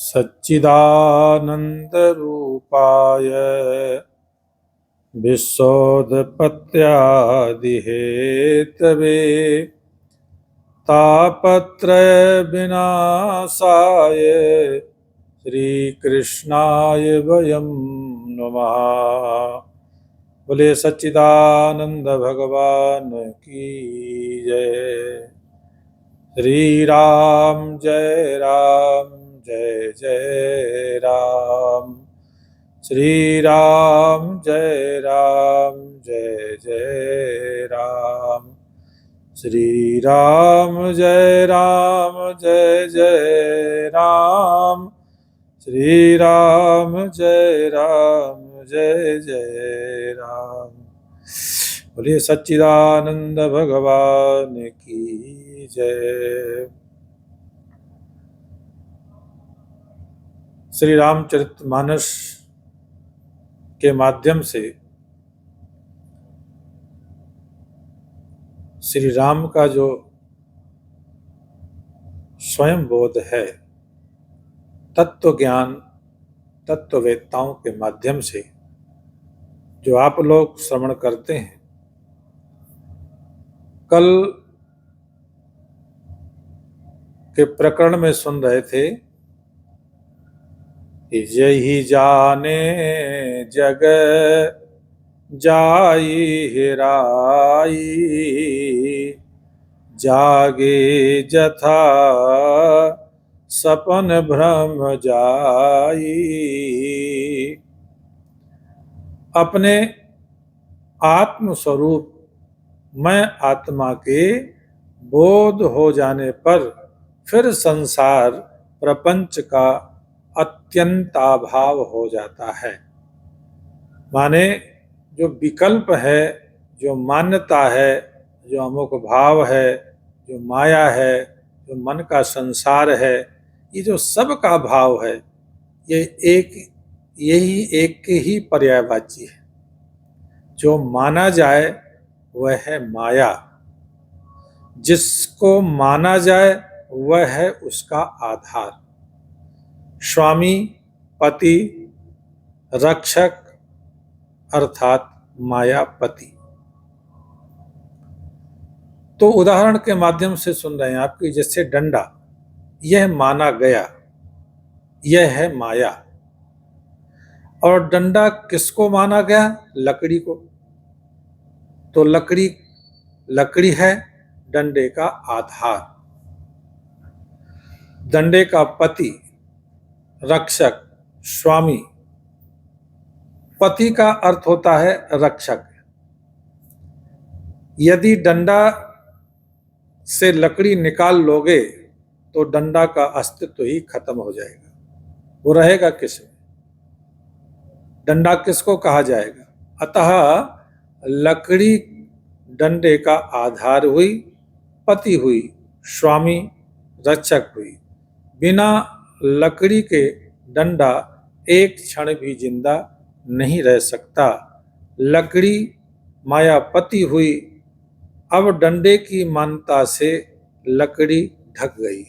सच्चिदानन्दरूपाय विश्वोत्पत्त्यादिहेतवे तापत्रयविनाशाय श्रीकृष्णाय वयं नमः। बोले सच्चिदानंद भगवान की जय। श्री राम जय जय राम। श्री राम जय जय राम। श्री राम जय जय राम। श्री राम जय जय राम। बोलिए सच्चिदानंद भगवान की जय। श्री रामचरितमानस के माध्यम से श्री राम का जो स्वयं बोध है, तत्व ज्ञान तत्ववेत्ताओं के माध्यम से जो आप लोग श्रवण करते हैं, कल के प्रकरण में सुन रहे थे कि यही जाने जग जाई हेराई, जागे जथा सपन भ्रम जाई। अपने आत्म स्वरूप मैं आत्मा के बोध हो जाने पर फिर संसार प्रपंच का अत्यंत अभाव हो जाता है। माने जो विकल्प है, जो मान्यता है, जो अमुक भाव है, जो माया है, जो मन का संसार है, ये जो सब का भाव है, यही एक ही पर्यायवाची है। जो माना जाए वह है माया, जिसको माना जाए वह है उसका आधार। स्वामी, पति, रक्षक अर्थात मायापति। तो उदाहरण के माध्यम से सुन रहे हैं आपकी, जैसे डंडा, यह माना गया, यह है माया। और डंडा किसको माना गया? लकड़ी को। तो लकड़ी है डंडे का आधार। डंडे का पति, रक्षक, स्वामी। पति का अर्थ होता है रक्षक। यदि डंडा से लकड़ी निकाल लोगे तो डंडा का अस्तित्व ही खत्म हो जाएगा, वो रहेगा किसमें? डंडा किसको कहा जाएगा? अतः लकड़ी डंडे का आधार हुई, पति हुई, स्वामी, रक्षक हुई। बिना लकड़ी के डंडा एक क्षण भी जिंदा नहीं रह सकता। लकड़ी मायापति हुई। अब डंडे की मान्यता से लकड़ी ढक गई,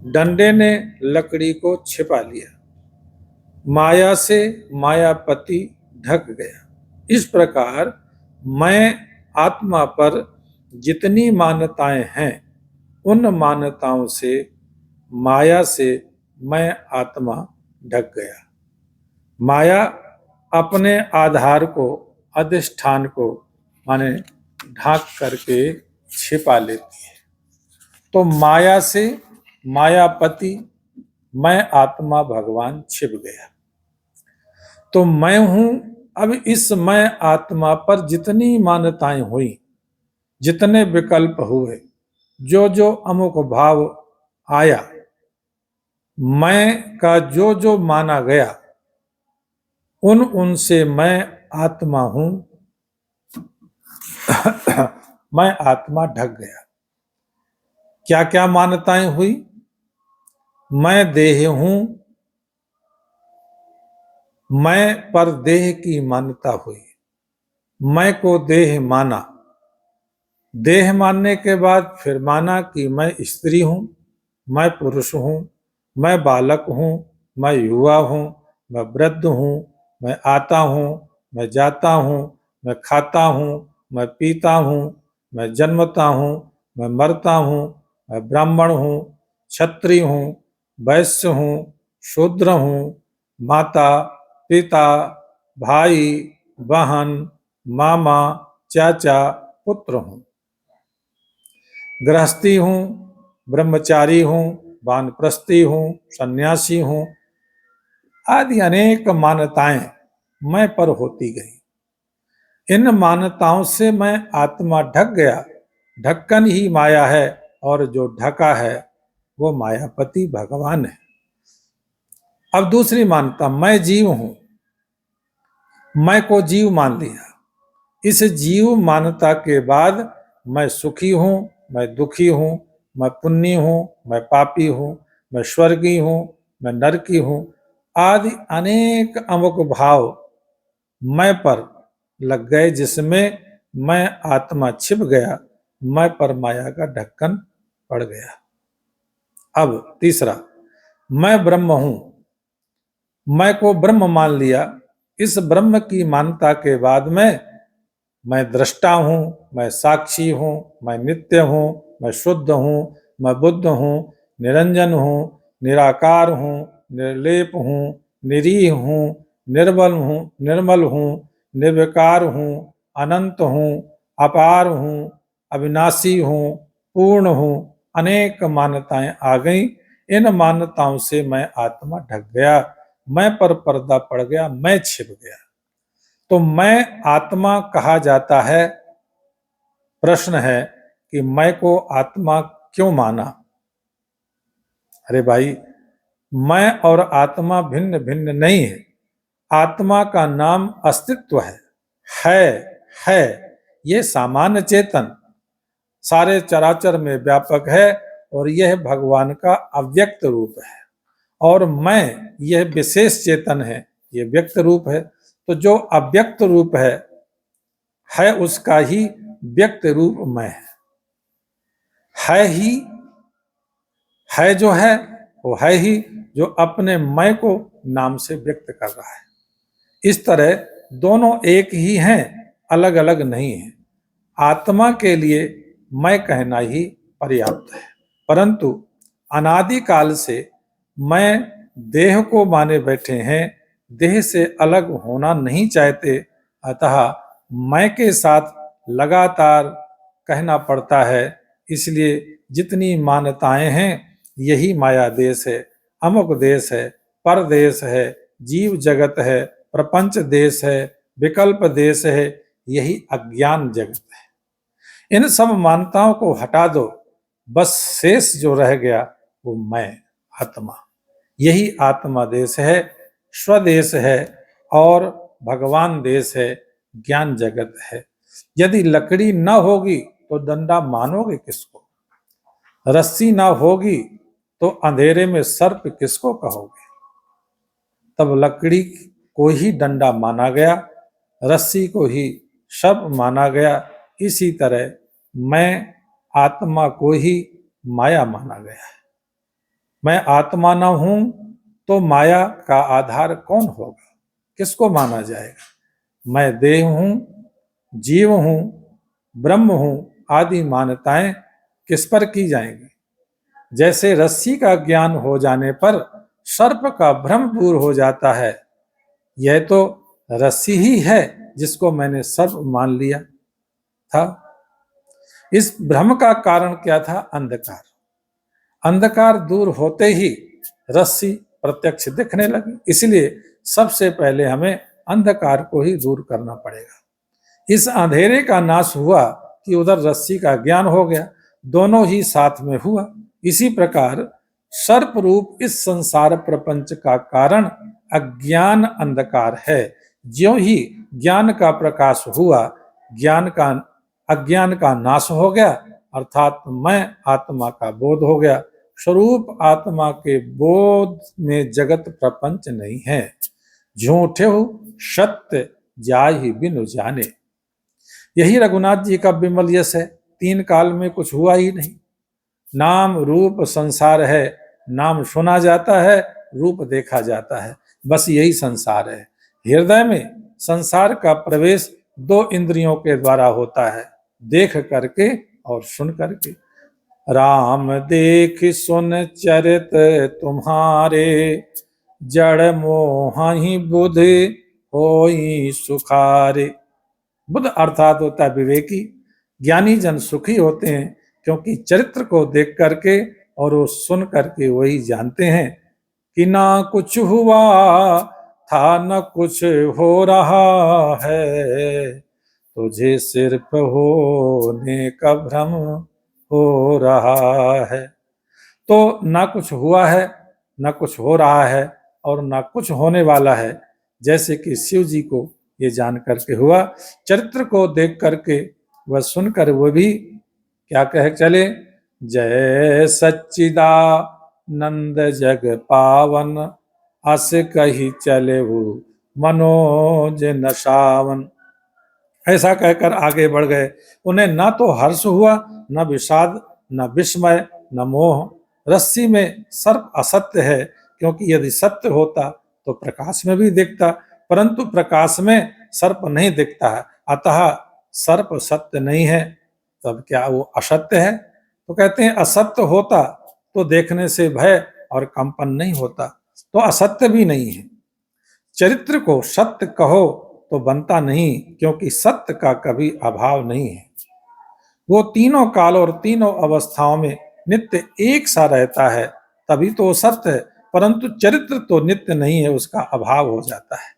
डंडे ने लकड़ी को छिपा लिया, माया से मायापति ढक गया। इस प्रकार मैं आत्मा पर जितनी मान्यताएं हैं, उन मान्यताओं से, माया से मैं आत्मा ढक गया। माया अपने आधार को, अधिष्ठान को माने ढांक करके छिपा लेती है। तो माया से मायापति, मैं आत्मा भगवान छिप गया। तो मैं हूं। अब इस मैं आत्मा पर जितनी मान्यताएं हुई, जितने विकल्प हुए, जो जो अमुक भाव आया, मैं का जो जो माना गया, उनसे मैं आत्मा हूं। मैं आत्मा ढक गया। क्या क्या मान्यताएं हुई? मैं देह हूं, मैं पर देह की मान्यता हुई। मैं को देह माना। देह मानने के बाद फिर माना कि मैं स्त्री हूं, मैं पुरुष हूं, मैं बालक हूँ, मैं युवा हूँ, मैं वृद्ध हूँ, मैं आता हूँ, मैं जाता हूँ, मैं खाता हूँ, मैं पीता हूँ, मैं जन्मता हूँ, मैं मरता हूँ, मैं ब्राह्मण हूँ, क्षत्रिय हूँ, वैश्य हूँ, शूद्र हूँ, माता, पिता, भाई, बहन, मामा, चाचा, पुत्र हूँ, गृहस्थी हूँ, ब्रह्मचारी हूँ, वानप्रस्थी हूँ, सन्यासी हूँ, आदि अनेक मान्यताएं मैं पर होती गई। इन मान्यताओं से मैं आत्मा ढक गया। ढक्कन ही माया है और जो ढका है वो मायापति भगवान है। अब दूसरी मान्यता, मैं जीव हूं। मैं को जीव मान लिया। इस जीव मान्यता के बाद मैं सुखी हूं, मैं दुखी हूं, मैं पुण्य हूं, मैं पापी हूं, मैं स्वर्गीय हूं, मैं नरकी हूं, आदि अनेक अमुक भाव मैं पर लग गए, जिसमें मैं आत्मा छिप गया। मैं पर माया का ढक्कन पड़ गया। अब तीसरा, मैं ब्रह्म हूं। मैं को ब्रह्म मान लिया। इस ब्रह्म की मान्यता के बाद मैं दृष्टा हूँ, मैं साक्षी हूँ, मैं नित्य हूँ, मैं शुद्ध हूँ, मैं बुद्ध हूँ, निरंजन हूँ, निराकार हूँ, निर्लेप हूँ, निरीह हूँ, निर्मल हूँ, निर्विकार हूँ, अनंत हूँ, अपार हूँ, अविनाशी हूँ, पूर्ण हूँ। अनेक मान्यताएं आ गईं। इन मान्यताओं से मैं आत्मा ढक गया। मैं पर पर्दा पड़ गया, मैं छिप गया। तो मैं आत्मा कहा जाता है। प्रश्न है कि मैं को आत्मा क्यों माना? अरे भाई, मैं और आत्मा भिन्न भिन्न नहीं है। आत्मा का नाम अस्तित्व है है ये सामान्य चेतन सारे चराचर में व्यापक है और यह भगवान का अव्यक्त रूप है। और मैं यह विशेष चेतन है, यह व्यक्त रूप है। तो जो अव्यक्त रूप है उसका ही व्यक्त रूप मैं है ही है जो है वो है ही जो अपने मैं को नाम से व्यक्त कर रहा है। इस तरह दोनों एक ही हैं, अलग अलग नहीं हैं। आत्मा के लिए मैं कहना ही पर्याप्त है। परंतु अनादिकाल से मैं देह को माने बैठे हैं, देह से अलग होना नहीं चाहते। अतः मैं के साथ लगातार कहना पड़ता है। इसलिए जितनी मान्यताएं हैं यही माया देश है, अमुक देश है, परदेश है, जीव जगत है, प्रपंच देश है, विकल्प देश है, यही अज्ञान जगत है। इन सब मान्यताओं को हटा दो, बस शेष जो रह गया वो मैं आत्मा। यही आत्मा देश है, स्वदेश है और भगवान देश है, ज्ञान जगत है। यदि लकड़ी न होगी तो डंडा मानोगे किसको? रस्सी ना होगी तो अंधेरे में सर्प किसको कहोगे? तब लकड़ी को ही डंडा माना गया, रस्सी को ही सर्प माना गया। इसी तरह मैं आत्मा को ही माया माना गया है। मैं आत्मा न हूं तो माया का आधार कौन होगा? किसको माना जाएगा? मैं देह हूं, जीव हूं, ब्रह्म हूं, आदि मान्यताएं किस पर की जाएंगी? जैसे रस्सी का ज्ञान हो जाने पर सर्प का भ्रम दूर हो जाता है। यह तो रस्सी ही है जिसको मैंने सर्प मान लिया था। इस भ्रम का कारण क्या था? अंधकार। अंधकार दूर होते ही रस्सी प्रत्यक्ष दिखने लगी। इसलिए सबसे पहले हमें अंधकार को ही दूर करना पड़ेगा। इस अंधेरे का नाश हुआ कि उधर रस्सी का ज्ञान हो गया, दोनों ही साथ में हुआ। इसी प्रकार सर्प रूप इस संसार प्रपंच का कारण अज्ञान अंधकार है। ज्यों ही ज्ञान का प्रकाश हुआ, अज्ञान का नाश हो गया, अर्थात मैं आत्मा का बोध हो गया। स्वरूप आत्मा के बोध में जगत प्रपंच नहीं है। झूठे हो सत्य जाहि बिनु जाने। यही रघुनाथ जी का विमल यश है। 3 काल में कुछ हुआ ही नहीं। नाम रूप संसार है, नाम सुना जाता है, रूप देखा जाता है, बस यही संसार है। हृदय में संसार का प्रवेश दो इंद्रियों के द्वारा होता है, देख करके और सुन करके। राम देख सुन चरित तुम्हारे, जड़ मोहि बुध होई सुखारे। बुध अर्थात होता है विवेकी। ज्ञानी जन सुखी होते हैं क्योंकि चरित्र को देख करके और वो सुन करके वही जानते हैं कि ना कुछ हुआ था न कुछ हो रहा है, तुझे सिर्फ होने का भ्रम हो रहा है। तो ना कुछ हुआ है, ना कुछ हो रहा है और ना कुछ होने वाला है, जैसे कि शिव जी को ये जान करके हुआ। चरित्र को देख करके वह सुनकर वह भी क्या कह चले, जय सच्चिदानंद जग पावन, अस कही चले वो मनोज नशावन। ऐसा कहकर आगे बढ़ गए। उन्हें ना तो हर्ष हुआ, न विषाद, न विस्मय, न मोह। रस्सी में सर्प असत्य है, क्योंकि यदि सत्य होता तो प्रकाश में भी दिखता, परंतु प्रकाश में सर्प नहीं दिखता है, अतः सर्प सत्य नहीं है, तब क्या वो असत्य है? तो कहते हैं असत्य होता तो देखने से भय और कंपन नहीं होता, तो असत्य भी नहीं है। चरित्र को सत्य कहो तो बनता नहीं, क्योंकि सत्य का कभी अभाव नहीं है। वो तीनों काल और तीनों अवस्थाओं में नित्य एक सा रहता है, तभी तो सत्य है। परंतु चरित्र तो नित्य नहीं है, उसका अभाव हो जाता है,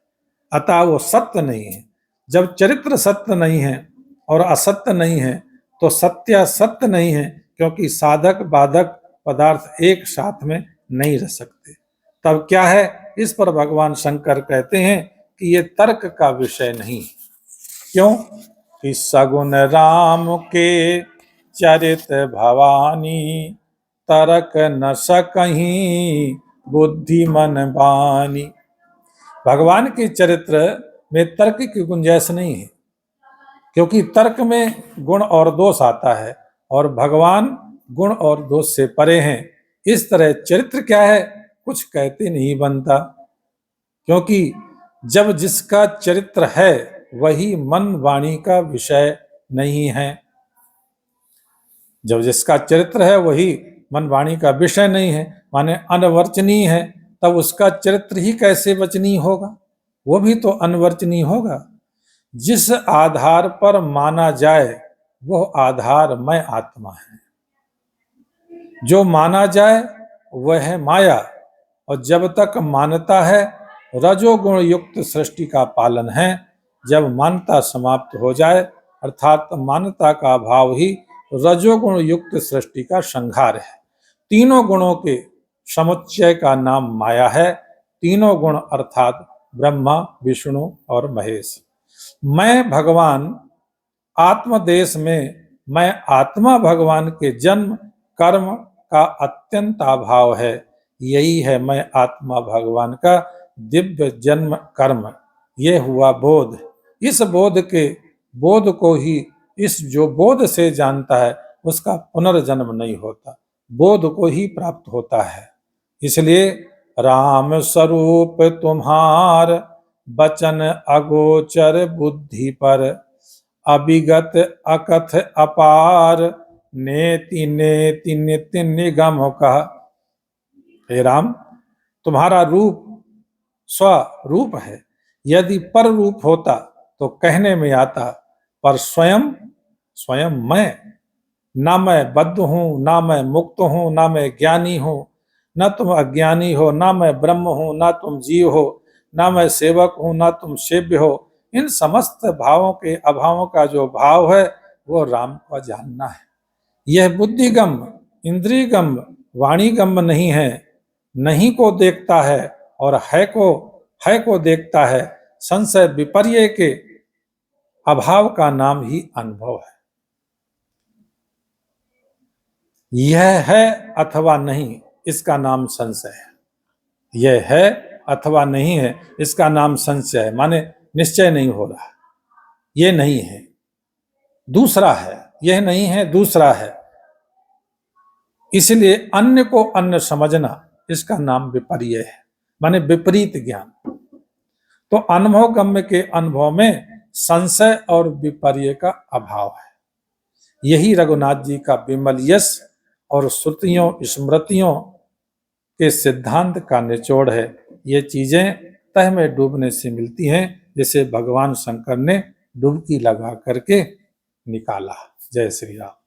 अतः वो सत्य नहीं है। जब चरित्र सत्य नहीं है और असत्य नहीं है तो सत्य सत्य नहीं है, क्योंकि साधक बाधक पदार्थ एक साथ में नहीं रह सकते। तब क्या है? इस पर भगवान शंकर कहते हैं कि ये तर्क का विषय नहीं। क्यों? कि सगुन राम के चरित भवानी, तर्क न सकहीं बुद्धि मन बानी। भगवान के चरित्र में तर्क की गुंजाइश नहीं है, क्योंकि तर्क में गुण और दोष आता है और भगवान गुण और दोष से परे हैं। इस तरह चरित्र क्या है, कुछ कहते नहीं बनता, क्योंकि जब जिसका चरित्र है वही मन वाणी का विषय नहीं है। जब जिसका चरित्र है वही मन वाणी का विषय नहीं है, माने अनवर्चनीय है, तब उसका चरित्र ही कैसे वचनीय होगा? वो भी तो अनवर्चनीय होगा। जिस आधार पर माना जाए वह आधार मैं आत्मा है। जो माना जाए वह है माया, और जब तक मानता है रजोगुण युक्त सृष्टि का पालन है। जब मानता समाप्त हो जाए, अर्थात मानता का भाव ही रजोगुण युक्त सृष्टि का संहार है। तीनों गुणों के समुच्चय का नाम माया है। तीनों गुण अर्थात ब्रह्मा, विष्णु और महेश। मैं भगवान आत्मदेश में मैं आत्मा भगवान के जन्म कर्म का अत्यंत अभाव है। यही है मैं आत्मा भगवान का दिव्य जन्म कर्म। ये हुआ बोध। इस बोध को ही इस जो बोध से जानता है उसका पुनर्जन्म नहीं होता, बोध को ही प्राप्त होता है। इसलिए राम स्वरूप तुम्हार, बचन अगोचर बुद्धि पर, अभिगत अकथ अपार, नेति नेति नित्य निगम कहा। हे राम, तुम्हारा रूप स्वरूप है, यदि पर रूप होता तो कहने में आता, पर स्वयं मैं, ना मैं बद्ध हूं, ना मैं मुक्त हूं, ना मैं ज्ञानी हूं, ना तुम अज्ञानी हो, ना मैं ब्रह्म हूं, ना तुम जीव हो, ना मैं सेवक हूं, ना तुम सेव्य हो। इन समस्त भावों के अभावों का जो भाव है वो राम को जानना है। यह बुद्धिगम, इंद्रियगम, वाणीगम नहीं है। नहीं को देखता है और है को देखता है। संशय विपर्य के अभाव का नाम ही अनुभव है। यह है अथवा नहीं, इसका नाम संशय है। यह है अथवा नहीं है, इसका नाम संशय है, माने निश्चय नहीं हो रहा। यह नहीं है, दूसरा है। यह नहीं है, दूसरा है। इसलिए अन्य को अन्य समझना, इसका नाम विपर्य है, माने विपरीत ज्ञान। तो अनुभव गम्य के अनुभव में संशय और विपर्य का अभाव है। यही रघुनाथ जी का विमल यश और श्रुतियों स्मृतियों के सिद्धांत का निचोड़ है। ये चीजें तह में डूबने से मिलती हैं, जिसे भगवान शंकर ने डुबकी लगा करके निकाला। जय श्री राम।